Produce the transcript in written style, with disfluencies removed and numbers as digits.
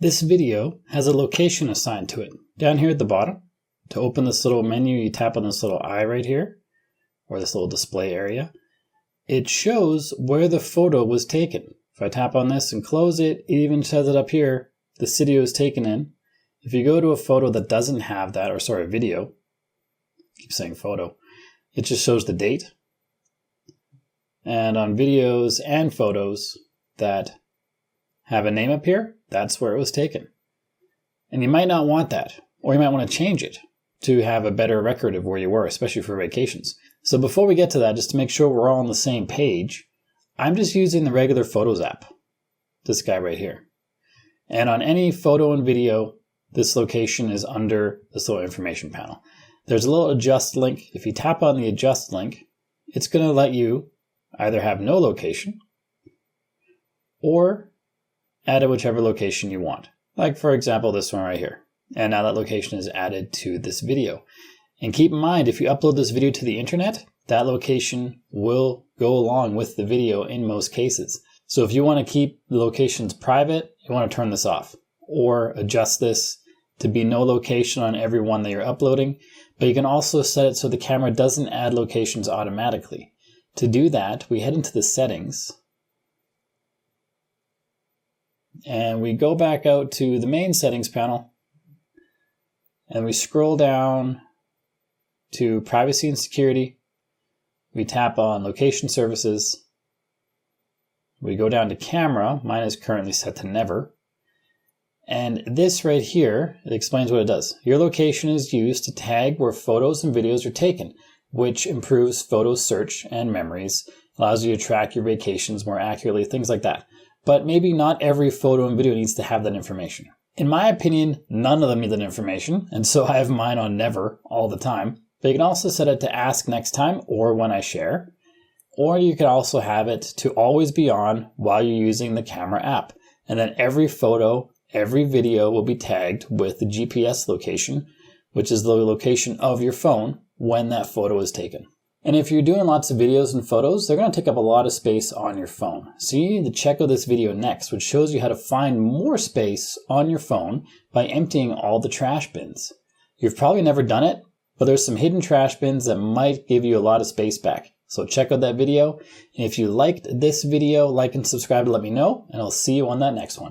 This video has a location assigned to it. Down here at the bottom, to open this little menu, you tap on this little eye right here, or this little display area. It shows where the photo was taken. If I tap on this and close it, it even says it up here, the city it was taken in. If you go to a photo that doesn't have that, or sorry, video, I keep saying photo, it just shows the date. And on videos and photos that have a name up here, that's where it was taken. And you might not want that, or you might want to change it to have a better record of where you were, especially for vacations. So before we get to that, just to make sure we're all on the same page, I'm just using the regular Photos app, this guy right here. And on any photo and video, this location is under this little information panel. There's a little adjust link. If you tap on the adjust link, it's going to let you either have no location or add it whichever location you want. Like for example, this one right here. And now that location is added to this video. And keep in mind, if you upload this video to the internet, that location will go along with the video in most cases. So if you want to keep the locations private, you want to turn this off or adjust this to be no location on every one that you're uploading. But you can also set it so the camera doesn't add locations automatically. To do that, we head into the settings and we go back out to the main settings panel and we scroll down to privacy and security. We tap on location services. We go down to camera. Mine is currently set to never. And this right here, it explains what it does. Your location is used to tag where photos and videos are taken, which improves photo search and memories, allows you to track your vacations more accurately, things like that. But maybe not every photo and video needs to have that information. In my opinion, none of them need that information, and so I have mine on never all the time. But you can also set it to ask next time or when I share, or you can also have it to always be on while you're using the camera app. And then every photo, every video will be tagged with the GPS location, which is the location of your phone when that photo is taken. And if you're doing lots of videos and photos, they're going to take up a lot of space on your phone. So you need to check out this video next, which shows you how to find more space on your phone by emptying all the trash bins. You've probably never done it, but there's some hidden trash bins that might give you a lot of space back. So check out that video. And if you liked this video, like and subscribe to let me know, and I'll see you on that next one.